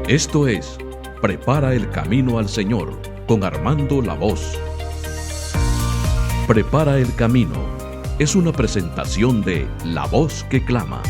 Esto es Prepara el Camino al Señor con Armando La Voz. Prepara el Camino es una presentación de La Voz que Clama.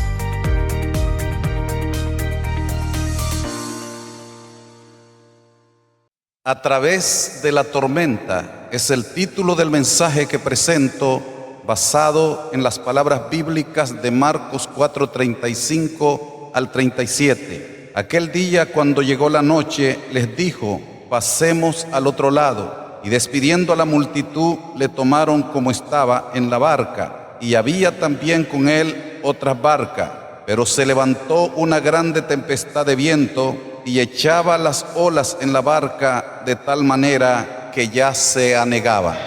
A través de la tormenta es el título del mensaje que presento, basado en las palabras bíblicas de Marcos 4:35 al 37. Aquel día, cuando llegó la noche, les dijo: pasemos al otro lado. Y despidiendo a la multitud, le tomaron como estaba en la barca, y había también con él otras barcas. Pero se levantó una grande tempestad de viento y echaba las olas en la barca de tal manera que ya se anegaba.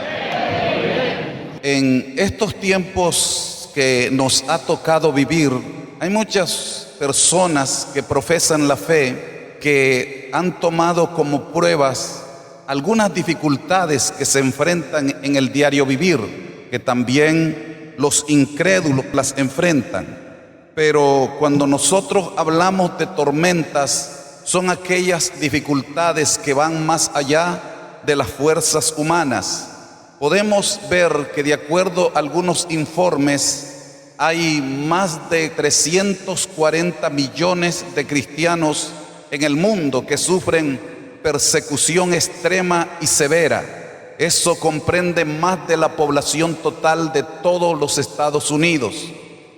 En estos tiempos que nos ha tocado vivir, hay muchas personas que profesan la fe, que han tomado como pruebas algunas dificultades que se enfrentan en el diario vivir, que también los incrédulos las enfrentan. Pero cuando nosotros hablamos de tormentas, son aquellas dificultades que van más allá de las fuerzas humanas. Podemos ver que, de acuerdo a algunos informes, hay más de 340 millones de cristianos en el mundo que sufren persecución extrema y severa. Eso comprende más de la población total de todos los Estados Unidos.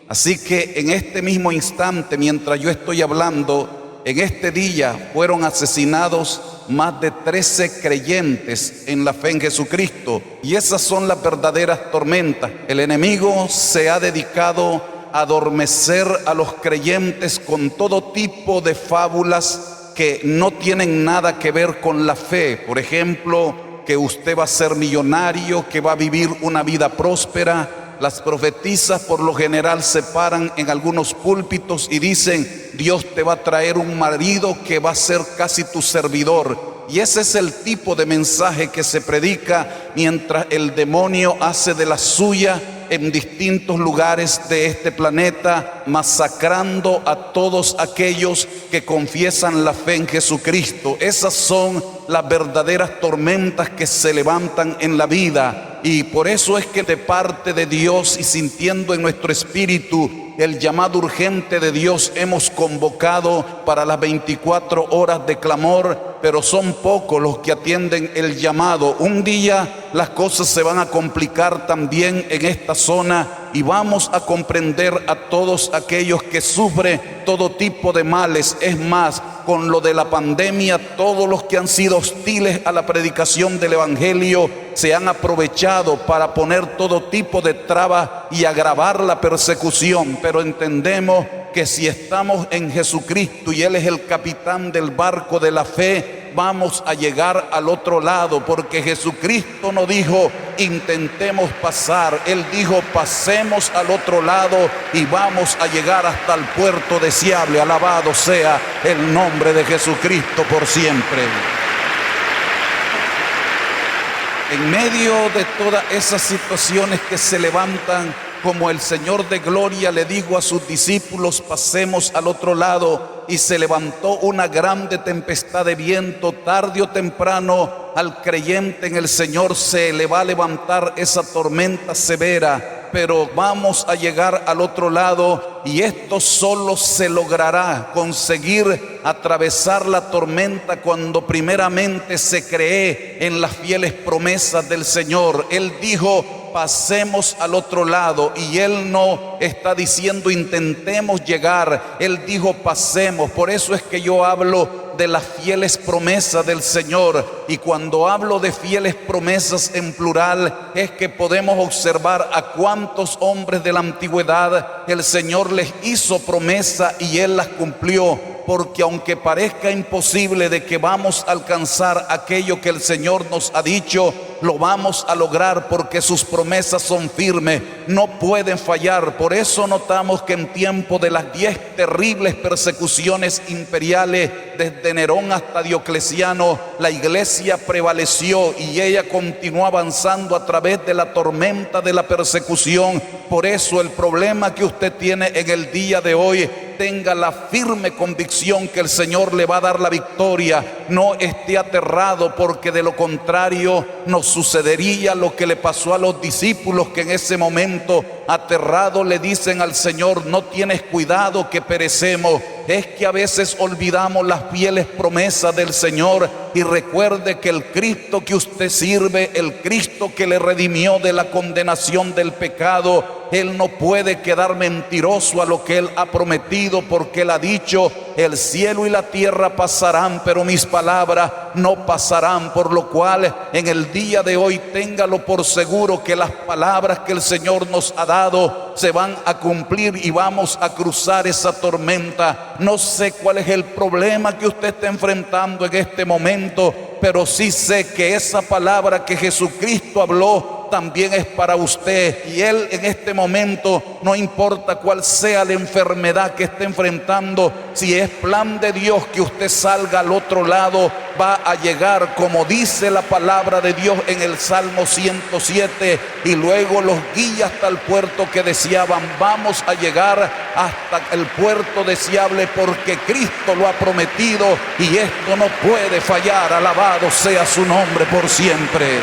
Así que en este mismo instante, mientras yo estoy hablando, en este día fueron asesinados más de 13 creyentes en la fe en Jesucristo. Y esas son las verdaderas tormentas. El enemigo se ha dedicado a adormecer a los creyentes con todo tipo de fábulas que no tienen nada que ver con la fe. Por ejemplo, que usted va a ser millonario, que va a vivir una vida próspera. Las profetisas por lo general se paran en algunos púlpitos y dicen: Dios te va a traer un marido que va a ser casi tu servidor. Y ese es el tipo de mensaje que se predica mientras el demonio hace de la suya en distintos lugares de este planeta, masacrando a todos aquellos que confiesan la fe en Jesucristo. Esas son las verdaderas tormentas que se levantan en la vida. Y por eso es que de parte de Dios, y sintiendo en nuestro espíritu el llamado urgente de Dios, hemos convocado para las 24 horas de clamor, pero son pocos los que atienden el llamado. Un día las cosas se van a complicar también en esta zona y vamos a comprender a todos aquellos que sufren todo tipo de males. Es más, con lo de la pandemia, todos los que han sido hostiles a la predicación del evangelio se han aprovechado para poner todo tipo de trabas y agravar la persecución. Pero entendemos que si estamos en Jesucristo y Él es el capitán del barco de la fe, vamos a llegar al otro lado, porque Jesucristo no dijo intentemos pasar, Él dijo pasemos al otro lado y vamos a llegar hasta el puerto deseable. Alabado sea el nombre de Jesucristo por siempre. En medio de todas esas situaciones que se levantan, como el Señor de gloria le dijo a sus discípulos: pasemos al otro lado, y se levantó una grande tempestad de viento, tarde o temprano al creyente en el Señor se le va a levantar esa tormenta severa. Pero vamos a llegar al otro lado, y esto solo se logrará conseguir atravesar la tormenta cuando primeramente se cree en las fieles promesas del Señor. Él dijo: pasemos al otro lado, y Él no está diciendo intentemos llegar, Él dijo pasemos. Por eso es que yo hablo de las fieles promesas del Señor, y cuando hablo de fieles promesas en plural, es que podemos observar a cuántos hombres de la antigüedad el Señor les hizo promesa y Él las cumplió. Porque aunque parezca imposible de que vamos a alcanzar aquello que el Señor nos ha dicho, lo vamos a lograr, porque sus promesas son firmes, no pueden fallar. Por eso notamos que en tiempo de las 10 terribles persecuciones imperiales, desde Nerón hasta Diocleciano, la iglesia prevaleció y ella continuó avanzando a través de la tormenta de la persecución. Por eso el problema que usted tiene en el día de hoy tenga la firme convicción que el Señor le va a dar la victoria. No esté aterrado, porque de lo contrario nos sucedería lo que le pasó a los discípulos, que en ese momento aterrados le dicen al Señor: no tienes cuidado que perecemos. Es que a veces olvidamos las fieles promesas del Señor. Y recuerde que el Cristo que usted sirve, el Cristo que le redimió de la condenación del pecado, Él no puede quedar mentiroso a lo que Él ha prometido, porque Él ha dicho: el cielo y la tierra pasarán, pero mis palabras no pasarán. Por lo cual en el día de hoy téngalo por seguro que las palabras que el Señor nos ha dado se van a cumplir y vamos a cruzar esa tormenta. No sé cuál es el problema que usted está enfrentando en este momento, pero sí sé que esa palabra que Jesucristo habló también es para usted. Y Él en este momento, no importa cuál sea la enfermedad que esté enfrentando, si es plan de Dios que usted salga al otro lado, va a llegar, como dice la palabra de Dios en el Salmo 107, y luego los guía hasta el puerto que deseaban. Vamos a llegar hasta el puerto deseable, porque Cristo lo ha prometido y esto no puede fallar. Alabado sea su nombre por siempre.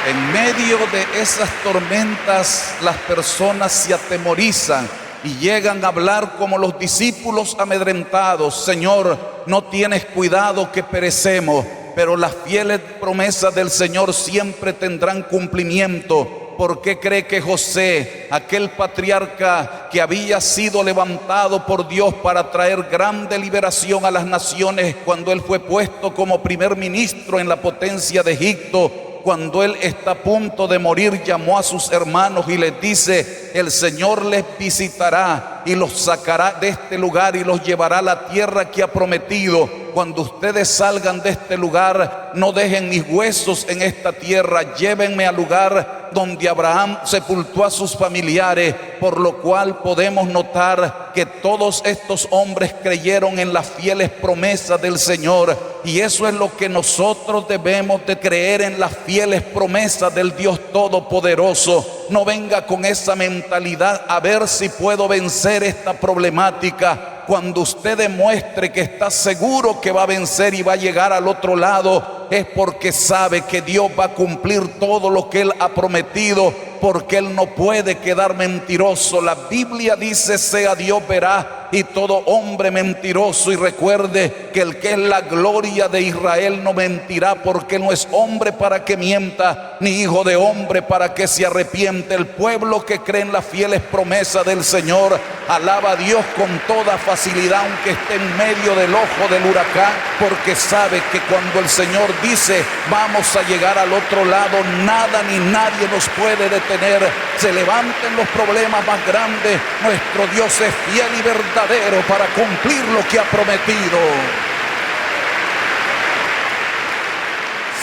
En medio de esas tormentas, las personas se atemorizan y llegan a hablar como los discípulos amedrentados: Señor, no tienes cuidado que perecemos. Pero las fieles promesas del Señor siempre tendrán cumplimiento. ¿Por qué cree que José, aquel patriarca que había sido levantado por Dios para traer grande liberación a las naciones, cuando él fue puesto como primer ministro en la potencia de Egipto, cuando él está a punto de morir, llamó a sus hermanos y les dice: el Señor les visitará y los sacará de este lugar y los llevará a la tierra que ha prometido? Cuando ustedes salgan de este lugar, no dejen mis huesos en esta tierra, llévenme al lugar donde Abraham sepultó a sus familiares. Por lo cual podemos notar que todos estos hombres creyeron en las fieles promesas del Señor, y eso es lo que nosotros debemos de creer, en las fieles promesas del Dios Todopoderoso. No venga con esa mentalidad: a ver si puedo vencer esta problemática. Cuando usted demuestre que está seguro que va a vencer y va a llegar al otro lado, es porque sabe que Dios va a cumplir todo lo que Él ha prometido, porque Él no puede quedar mentiroso. La Biblia dice: sea Dios veraz y todo hombre mentiroso. Y recuerde que el que es la gloria de Israel no mentirá, porque no es hombre para que mienta, ni hijo de hombre para que se arrepiente. El pueblo que cree en las fieles promesas del Señor alaba a Dios con toda facilidad, aunque esté en medio del ojo del huracán, porque sabe que cuando el Señor dice: vamos a llegar al otro lado, nada ni nadie nos puede detener. Se levanten los problemas más grandes, nuestro Dios es fiel y verdadero para cumplir lo que ha prometido.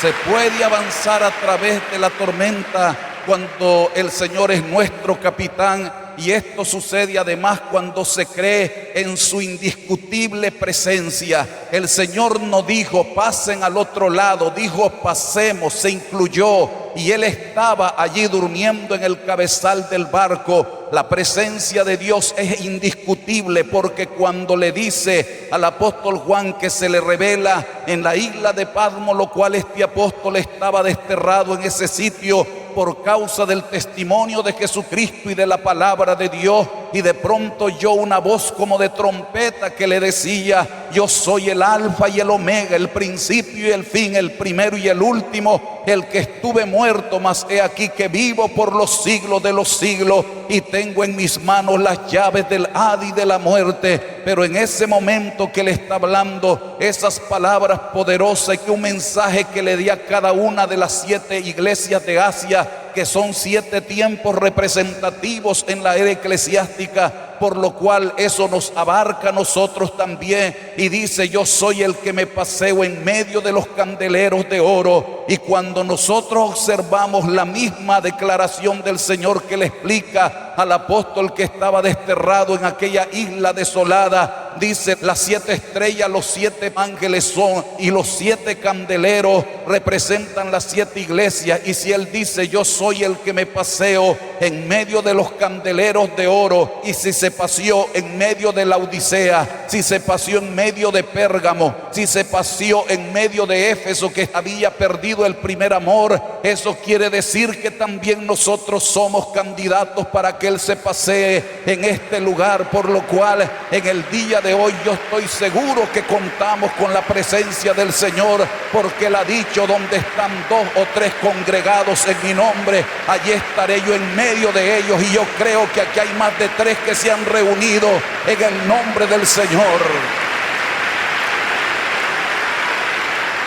Se puede avanzar a través de la tormenta cuando el Señor es nuestro capitán, y esto sucede además cuando se cree en su indiscutible presencia. El Señor no dijo: pasen al otro lado, dijo: pasemos, se incluyó, y Él estaba allí durmiendo en el cabezal del barco. La presencia de Dios es indiscutible, porque cuando le dice al apóstol Juan que se le revela en la isla de Patmos, lo cual este apóstol estaba desterrado en ese sitio por causa del testimonio de Jesucristo y de la palabra de Dios, y de pronto oyó una voz como de trompeta que le decía: yo soy el alfa y el omega, el principio y el fin, el primero y el último, el que estuve muerto, mas he aquí que vivo por los siglos de los siglos, y tengo en mis manos las llaves del Hades y de la muerte. Pero en ese momento que le está hablando esas palabras poderosas, y que un mensaje que le di a cada una de las 7 iglesias de Asia, que son 7 tiempos representativos en la era eclesiástica, por lo cual eso nos abarca a nosotros también. Y dice: yo soy el que me paseo en medio de los candeleros de oro. Y cuando nosotros observamos la misma declaración del Señor que le explica al apóstol que estaba desterrado en aquella isla desolada, dice: las 7 estrellas, los 7 ángeles son, y los 7 candeleros representan las 7 iglesias. Y si Él dice: yo soy el que me paseo en medio de los candeleros de oro, y si se paseó en medio de la Odisea, si se paseó en medio de Pérgamo, si se paseó en medio de Éfeso, que había perdido el primer amor, eso quiere decir que también nosotros somos candidatos para que Él se pasee en este lugar, por lo cual en el día de hoy yo estoy seguro que contamos con la presencia del Señor, porque Él ha dicho: donde están 2 o 3 congregados en mi nombre, allí estaré yo en medio de ellos. Y yo creo que aquí hay más de 3 que se han reunido en el nombre del Señor.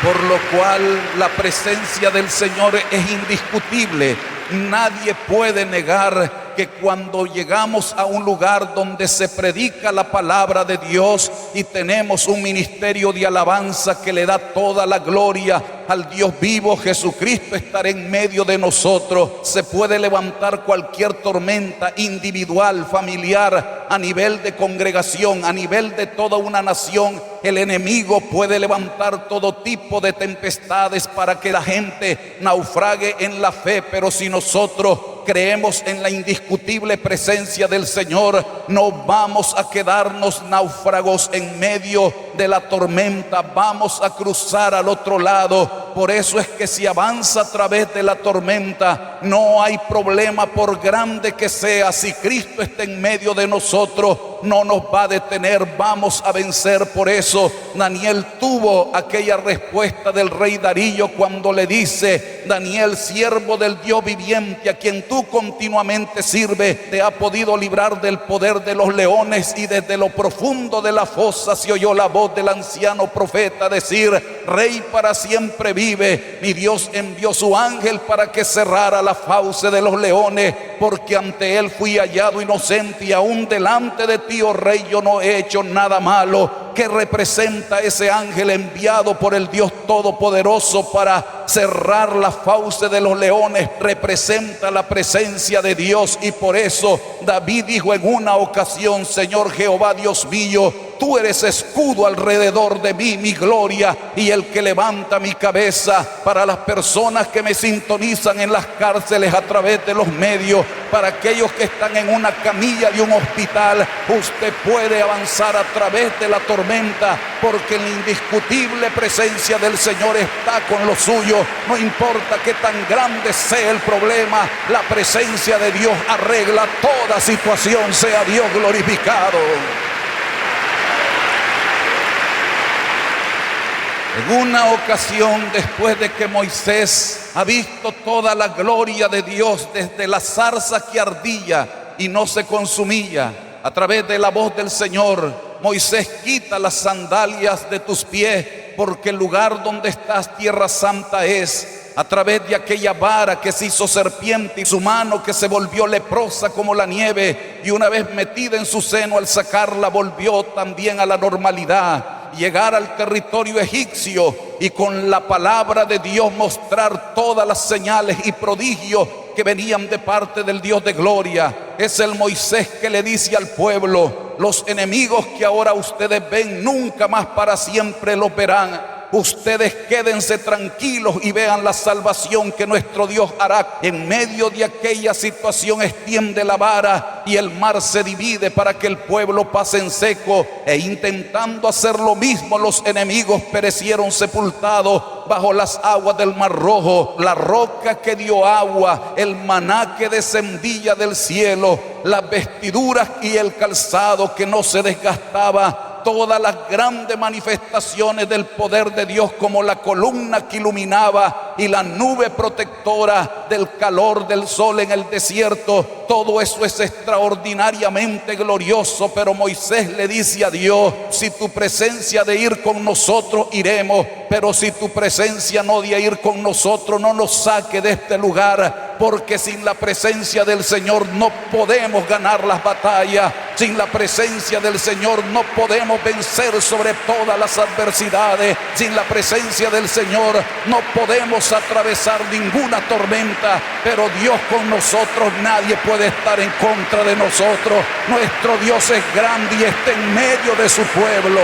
Por lo cual la presencia del Señor es indiscutible. Nadie puede negar que cuando llegamos a un lugar donde se predica la palabra de Dios y tenemos un ministerio de alabanza que le da toda la gloria al Dios vivo, Jesucristo estará en medio de nosotros. Se puede levantar cualquier tormenta individual, familiar, a nivel de congregación, a nivel de toda una nación. El enemigo puede levantar todo tipo de tempestades para que la gente naufrague en la fe, pero si nosotros creemos en la indiscutible presencia del Señor, no vamos a quedarnos náufragos en medio de la tormenta, vamos a cruzar al otro lado. Por eso es que si avanza a través de la tormenta, no hay problema por grande que sea. Si Cristo está en medio de nosotros, no nos va a detener, vamos a vencer. Por eso Daniel tuvo aquella respuesta del rey Darío cuando le dice: Daniel, siervo del Dios viviente, a quien tú continuamente sirves, te ha podido librar del poder de los leones. Y desde lo profundo de la fosa se oyó la voz del anciano profeta decir: Rey para siempre vive. Mi Dios envió su ángel para que cerrara la fauce de los leones, porque ante él fui hallado inocente, y aún delante de ti, oh rey, yo no he hecho nada malo. ¿Qué representa ese ángel enviado por el Dios Todopoderoso para cerrar la fauce de los leones? Representa la presencia de Dios. Y por eso David dijo en una ocasión: Señor Jehová Dios mío, tú eres escudo alrededor de mí, mi gloria, y el que levanta mi cabeza. Para las personas que me sintonizan en las cárceles a través de los medios, para aquellos que están en una camilla de un hospital, usted puede avanzar a través de la tormenta, porque la indiscutible presencia del Señor está con los suyos. No importa qué tan grande sea el problema, la presencia de Dios arregla toda situación. Sea Dios glorificado. En una ocasión, después de que Moisés ha visto toda la gloria de Dios desde la zarza que ardía y no se consumía, a través de la voz del Señor, Moisés: quita las sandalias de tus pies, porque el lugar donde estás, tierra santa es. A través de aquella vara que se hizo serpiente y su mano que se volvió leprosa como la nieve, y una vez metida en su seno, al sacarla volvió también a la normalidad. Llegar al territorio egipcio y con la palabra de Dios mostrar todas las señales y prodigios que venían de parte del Dios de gloria. Es el Moisés que le dice al pueblo: los enemigos que ahora ustedes ven, nunca más para siempre los verán. Ustedes quédense tranquilos y vean la salvación que nuestro Dios hará. En medio de aquella situación extiende la vara y el mar se divide para que el pueblo pase en seco. E intentando hacer lo mismo, los enemigos perecieron sepultados bajo las aguas del Mar Rojo. La roca que dio agua, el maná que descendía del cielo, las vestiduras y el calzado que no se desgastaba, todas las grandes manifestaciones del poder de Dios, como la columna que iluminaba y la nube protectora del calor del sol en el desierto. Todo eso es extraordinariamente glorioso. Pero Moisés le dice a Dios: si tu presencia de ir con nosotros, iremos, pero si tu presencia no de ir con nosotros, no nos saque de este lugar, porque sin la presencia del Señor no podemos ganar las batallas. Sin la presencia del Señor no podemos vencer sobre todas las adversidades. Sin la presencia del Señor no podemos atravesar ninguna tormenta. Pero Dios con nosotros, nadie puede estar en contra de nosotros. Nuestro Dios es grande y está en medio de su pueblo.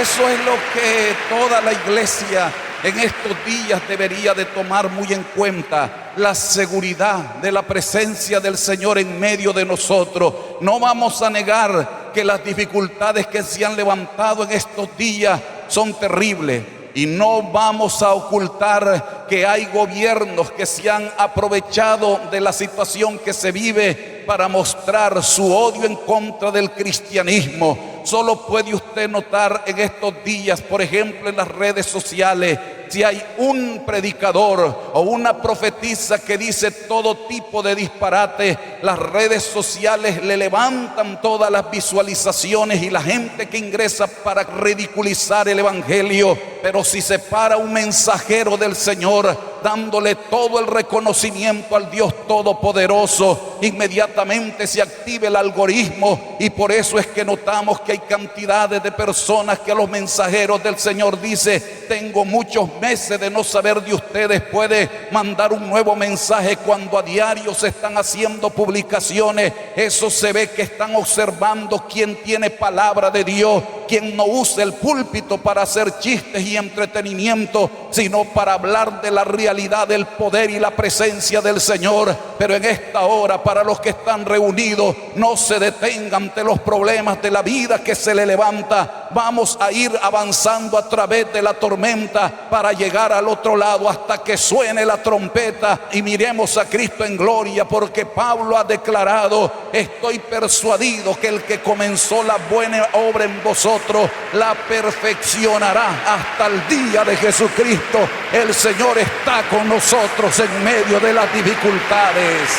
Eso es lo que toda la iglesia en estos días debería de tomar muy en cuenta la seguridad de la presencia del Señor en medio de nosotros. No vamos a negar que las dificultades que se han levantado en estos días son terribles. Y no vamos a ocultar que hay gobiernos que se han aprovechado de la situación que se vive para mostrar su odio en contra del cristianismo. Solo puede usted notar en estos días, por ejemplo, en las redes sociales, si hay un predicador o una profetisa que dice todo tipo de disparate, las redes sociales le levantan todas las visualizaciones y la gente que ingresa para ridiculizar el evangelio. Pero si se para un mensajero del Señor dándole todo el reconocimiento al Dios Todopoderoso, inmediatamente se activa el algoritmo, y por eso es que notamos que hay cantidades de personas que a los mensajeros del Señor dice: tengo muchos meses de no saber de ustedes, puede mandar un nuevo mensaje, cuando a diario se están haciendo publicaciones. Eso se ve que están observando quién tiene palabra de Dios, quién no usa el púlpito para hacer chistes y entretenimiento, sino para hablar de la realidad del poder y la presencia del Señor. Pero en esta hora, para los que están reunidos, no se detengan ante los problemas de la vida que se le levanta. Vamos a ir avanzando a través de la tormenta para llegar al otro lado hasta que suene la trompeta y miremos a Cristo en gloria, porque Pablo ha declarado: estoy persuadido que el que comenzó la buena obra en vosotros la perfeccionará hasta el día de Jesucristo. El Señor está con nosotros en medio de las dificultades.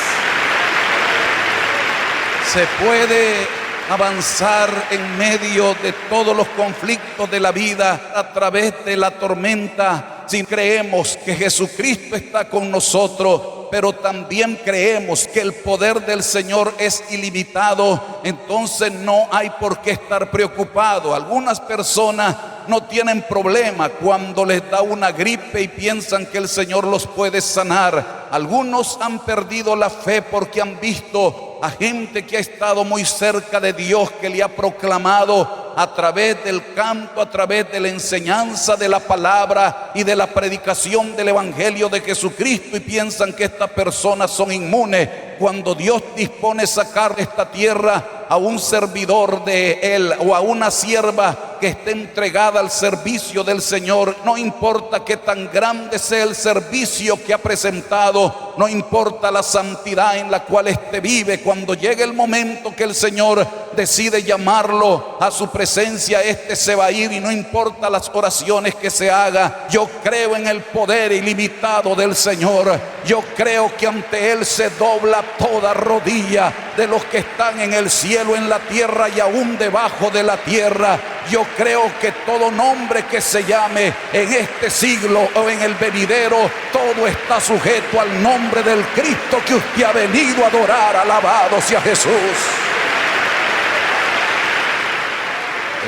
Se puede avanzar en medio de todos los conflictos de la vida, a través de la tormenta, si creemos que Jesucristo está con nosotros, pero también creemos que el poder del Señor es ilimitado. Entonces no hay por qué estar preocupado. Algunas personas no tienen problema cuando les da una gripe y piensan que el Señor los puede sanar. Algunos han perdido la fe porque han visto a gente que ha estado muy cerca de Dios, que le ha proclamado a través del canto, a través de la enseñanza de la palabra y de la predicación del evangelio de Jesucristo, y piensan que estas personas son inmunes. Cuando Dios dispone sacar de esta tierra a un servidor de Él o a una sierva que esté entregada al servicio del Señor, no importa qué tan grande sea el servicio que ha presentado, no importa la santidad en la cual éste vive, cuando llegue el momento que el Señor decide llamarlo a su presencia, éste se va a ir, y no importa las oraciones que se haga. Yo creo en el poder ilimitado del Señor. Yo creo que ante Él se dobla toda rodilla de los que están en el cielo, en la tierra y aún debajo de la tierra. Yo creo que todo nombre que se llame en este siglo o en el venidero, todo está sujeto al nombre del Cristo que usted ha venido a adorar. Alabado sea Jesús.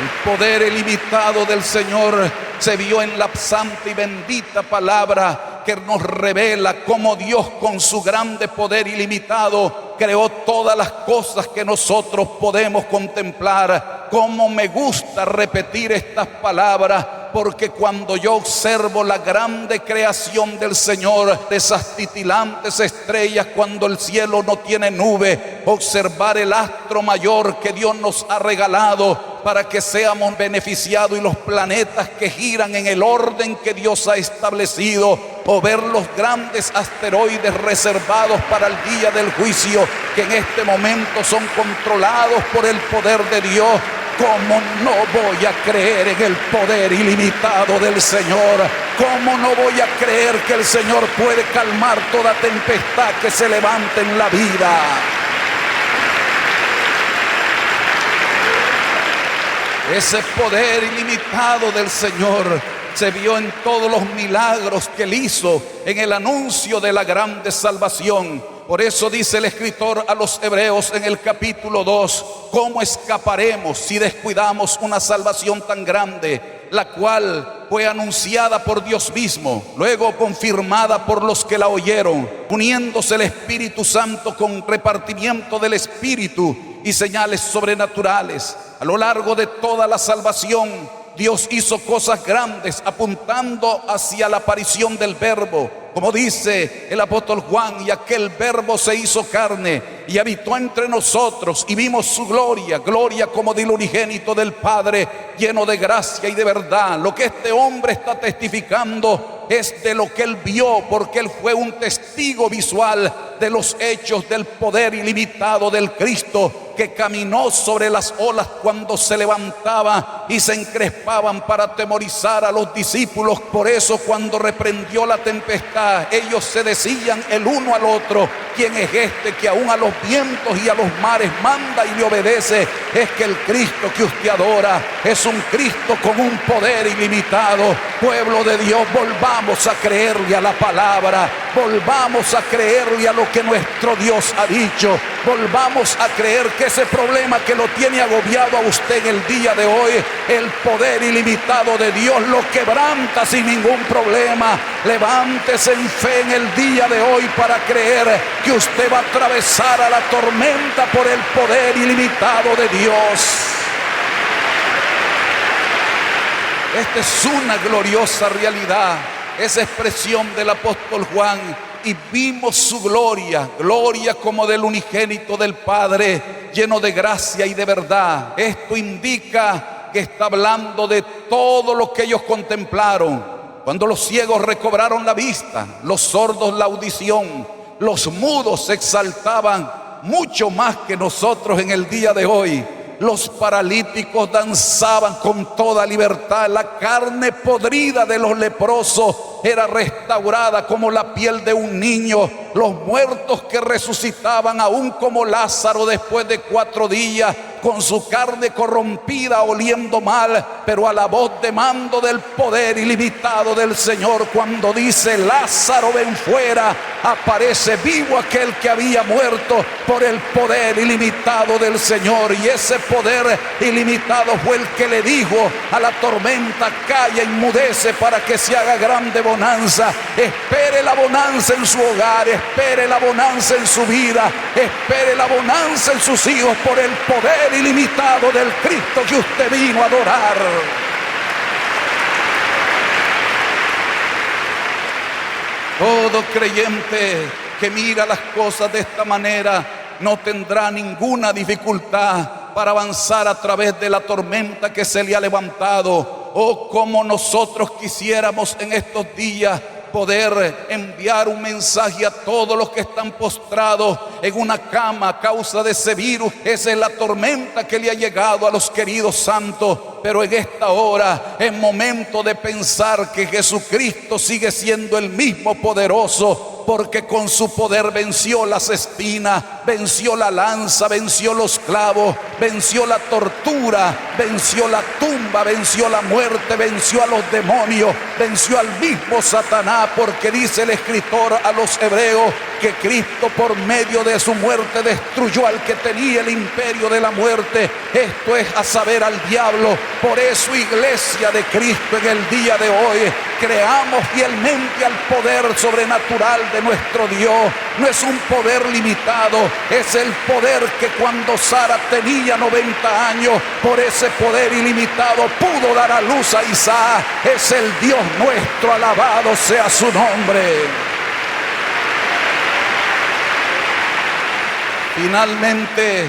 El poder ilimitado del Señor se vio en la santa y bendita palabra, que nos revela cómo Dios, con su grande poder ilimitado, creó todas las cosas que nosotros podemos contemplar. Cómo me gusta repetir estas palabras, porque cuando yo observo la grande creación del Señor, de esas titilantes estrellas, cuando el cielo no tiene nube, observar el astro mayor que Dios nos ha regalado para que seamos beneficiados, y los planetas que giran en el orden que Dios ha establecido, o ver los grandes asteroides reservados para el día del juicio, que en este momento son controlados por el poder de Dios. ¿Cómo no voy a creer en el poder ilimitado del Señor? ¿Cómo no voy a creer que el Señor puede calmar toda tempestad que se levante en la vida? Ese poder ilimitado del Señor se vio en todos los milagros que Él hizo, en el anuncio de la grande salvación. Por eso dice el escritor a los Hebreos en el capítulo 2, ¿cómo escaparemos si descuidamos una salvación tan grande, la cual fue anunciada por Dios mismo, luego confirmada por los que la oyeron, uniéndose el Espíritu Santo con repartimiento del Espíritu y señales sobrenaturales? A lo largo de toda la salvación Dios hizo cosas grandes apuntando hacia la aparición del Verbo. Como dice el apóstol Juan, y aquel Verbo se hizo carne y habitó entre nosotros y vimos su gloria, gloria como del unigénito del Padre, lleno de gracia y de verdad. Lo que este hombre está testificando es de lo que él vio, porque él fue un testigo visual de los hechos del poder ilimitado del Cristo, que caminó sobre las olas cuando se levantaba y se encrespaban para atemorizar a los discípulos. Por eso cuando reprendió la tempestad, ellos se decían el uno al otro: ¿quién es este que aún a los vientos y a los mares manda y le obedece? Es que el Cristo que usted adora es un Cristo con un poder ilimitado. Pueblo de Dios, volvamos a creerle a la palabra, volvamos a creerle a lo que nuestro Dios ha dicho, volvamos a creer que ese problema que lo tiene agobiado a usted en el día de hoy, el poder ilimitado de Dios lo quebranta sin ningún problema. Levántese en fe en el día de hoy para creer que usted va a atravesar a la tormenta por el poder ilimitado de Dios. Esta es una gloriosa realidad, esa expresión del apóstol Juan. Y vimos su gloria, gloria como del unigénito del Padre, lleno de gracia y de verdad. Esto indica que está hablando de todo lo que ellos contemplaron. Cuando los ciegos recobraron la vista, los sordos la audición, los mudos se exaltaban mucho más que nosotros en el día de hoy. Los paralíticos danzaban con toda libertad. La carne podrida de los leprosos era restaurada como la piel de un niño. Los muertos que resucitaban, aún como Lázaro después de 4 días, con su carne corrompida, oliendo mal, pero a la voz de mando del poder ilimitado del Señor, cuando dice: Lázaro, ven fuera, aparece vivo aquel que había muerto por el poder ilimitado del Señor. Y ese poder ilimitado fue el que le dijo a la tormenta: calla, enmudece, para que se haga grande bonanza. Espere la bonanza en su hogar, espere la bonanza en su vida, espere la bonanza en sus hijos por el poder ilimitado del Cristo que usted vino a adorar. Todo creyente que mira las cosas de esta manera no tendrá ninguna dificultad para avanzar a través de la tormenta que se le ha levantado. Oh, como nosotros quisiéramos en estos días poder enviar un mensaje a todos los que están postrados en una cama a causa de ese virus. Esa es la tormenta que le ha llegado a los queridos santos. Pero en esta hora es momento de pensar que Jesucristo sigue siendo el mismo poderoso, porque con su poder venció las espinas, venció la lanza, venció los clavos, venció la tortura, venció la tumba, venció la muerte, venció a los demonios, venció al mismo Satanás, porque dice el escritor a los hebreos que Cristo por medio de su muerte destruyó al que tenía el imperio de la muerte, esto es, a saber, al diablo. Por eso, iglesia de Cristo, en el día de hoy creamos fielmente al poder sobrenatural de nuestro Dios. No es un poder limitado, es el poder que cuando Sara tenía 90 años, por ese poder ilimitado pudo dar a luz a Isaac. Es el Dios nuestro, alabado sea su nombre. Finalmente,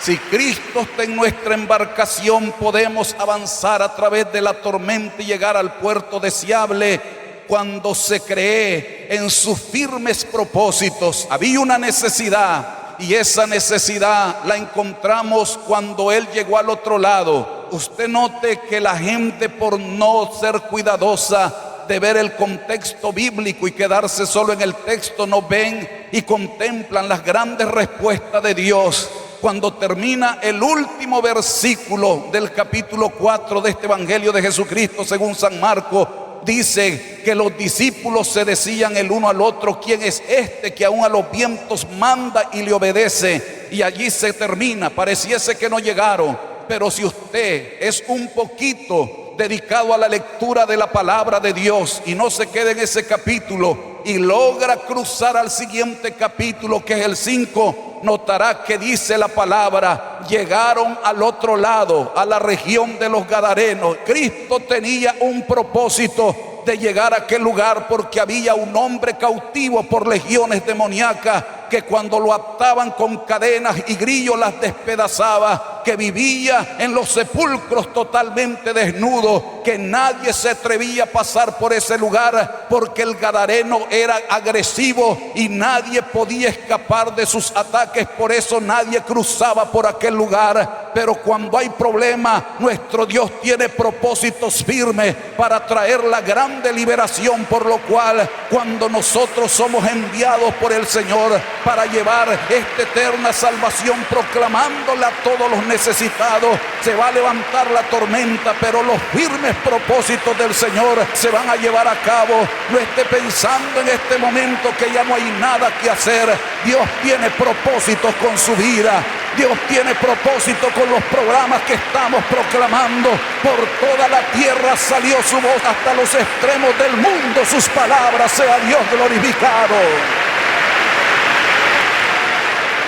si Cristo está en nuestra embarcación, podemos avanzar a través de la tormenta y llegar al puerto deseable cuando se cree en sus firmes propósitos. Había una necesidad, y esa necesidad la encontramos cuando Él llegó al otro lado. Usted note que la gente, por no ser cuidadosa de ver el contexto bíblico y quedarse solo en el texto, no ven y contemplan las grandes respuestas de Dios. Cuando termina el último versículo del capítulo 4 de este Evangelio de Jesucristo según San Marcos, dice que los discípulos se decían el uno al otro: ¿quién es este que aún a los vientos manda y le obedece? Y allí se termina. Pareciese que no llegaron, pero si usted es un poquito dedicado a la lectura de la palabra de Dios y no se queda en ese capítulo y logra cruzar al siguiente capítulo, que es el 5, notará que dice la palabra, llegaron al otro lado, a la región de los Gadarenos. Cristo tenía un propósito de llegar a aquel lugar, porque había un hombre cautivo por legiones demoníacas que cuando lo ataban con cadenas y grillos las despedazaba, que vivía en los sepulcros totalmente desnudo, que nadie se atrevía a pasar por ese lugar porque el gadareno era agresivo y nadie podía escapar de sus ataques. Por eso nadie cruzaba por aquel lugar. Pero cuando hay problemas, nuestro Dios tiene propósitos firmes para traer la grande liberación, por lo cual cuando nosotros somos enviados por el Señor para llevar esta eterna salvación, proclamándola a todos los necesitados, se va a levantar la tormenta, pero los firmes propósitos del Señor se van a llevar a cabo. No esté pensando en este momento que ya no hay nada que hacer. Dios tiene propósitos con su vida. Dios tiene propósito con los programas que estamos proclamando. Por toda la tierra salió su voz, hasta los extremos del mundo sus palabras. Sea Dios glorificado.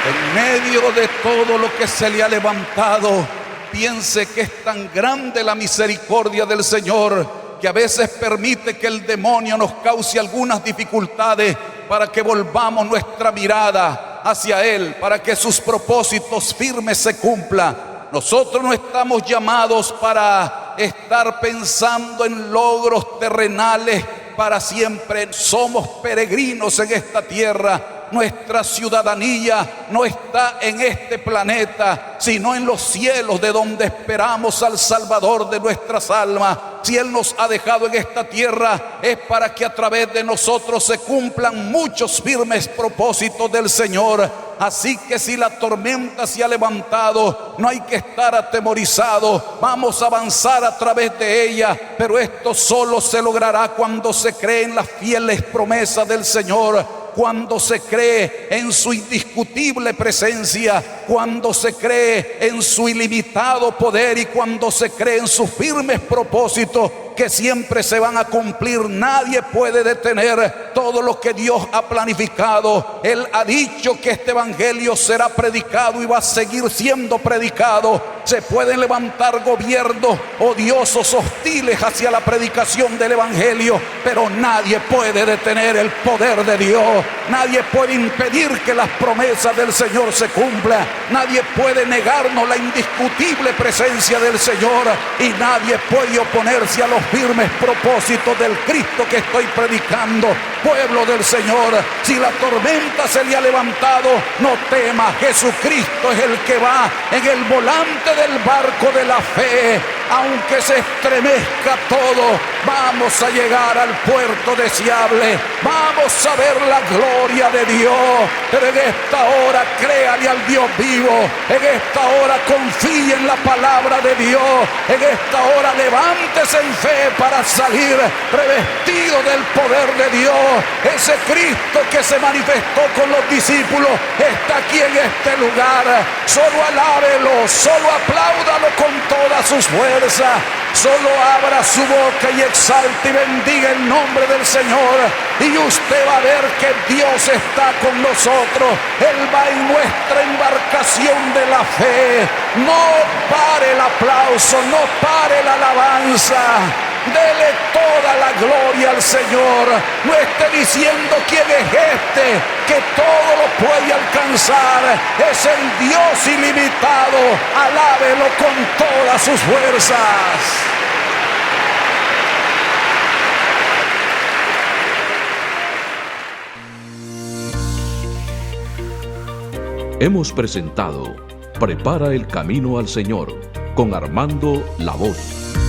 En medio de todo lo que se le ha levantado, piense que es tan grande la misericordia del Señor que a veces permite que el demonio nos cause algunas dificultades para que volvamos nuestra mirada hacia Él, para que sus propósitos firmes se cumplan. Nosotros no estamos llamados para estar pensando en logros terrenales para siempre. Somos peregrinos en esta tierra. Nuestra ciudadanía no está en este planeta, sino en los cielos, de donde esperamos al Salvador de nuestras almas. Si Él nos ha dejado en esta tierra, es para que a través de nosotros se cumplan muchos firmes propósitos del Señor. Así que si la tormenta se ha levantado, no hay que estar atemorizados. Vamos a avanzar a través de ella, pero esto solo se logrará cuando se cree en las fieles promesas del Señor, cuando se cree en su indiscutible presencia, cuando se cree en su ilimitado poder y cuando se cree en sus firmes propósitos que siempre se van a cumplir. Nadie puede detener todo lo que Dios ha planificado. Él ha dicho que este evangelio será predicado y va a seguir siendo predicado. Se pueden levantar gobiernos odiosos, hostiles hacia la predicación del evangelio, pero nadie puede detener el poder de Dios. Nadie puede impedir que las promesas del Señor se cumplan. Nadie puede negarnos la indiscutible presencia del Señor, y nadie puede oponerse a los firmes propósitos del Cristo que estoy predicando. Pueblo del Señor, si la tormenta se le ha levantado, no tema. Jesucristo es el que va en el volante del barco de la fe. Aunque se estremezca todo, vamos a llegar al puerto deseable. Vamos a ver la gloria de Dios. Pero en esta hora créale al Dios vivo. En esta hora confíe en la palabra de Dios. En esta hora levántese en fe para salir revestido del poder de Dios. Ese Cristo que se manifestó con los discípulos está aquí en este lugar. Solo alábelo, solo apláudalo con todas sus fuerzas. Solo abra su boca y exalte y bendiga el nombre del Señor, y usted va a ver que Dios está con nosotros. Él va en nuestra embarcación de la fe. No pare el aplauso, no pare la alabanza. Dele toda la gloria al Señor. No esté diciendo quién es este que todo lo puede alcanzar. Es el Dios ilimitado. Alábelo con todas sus fuerzas. Hemos presentado Prepara el camino al Señor con Armando La Voz.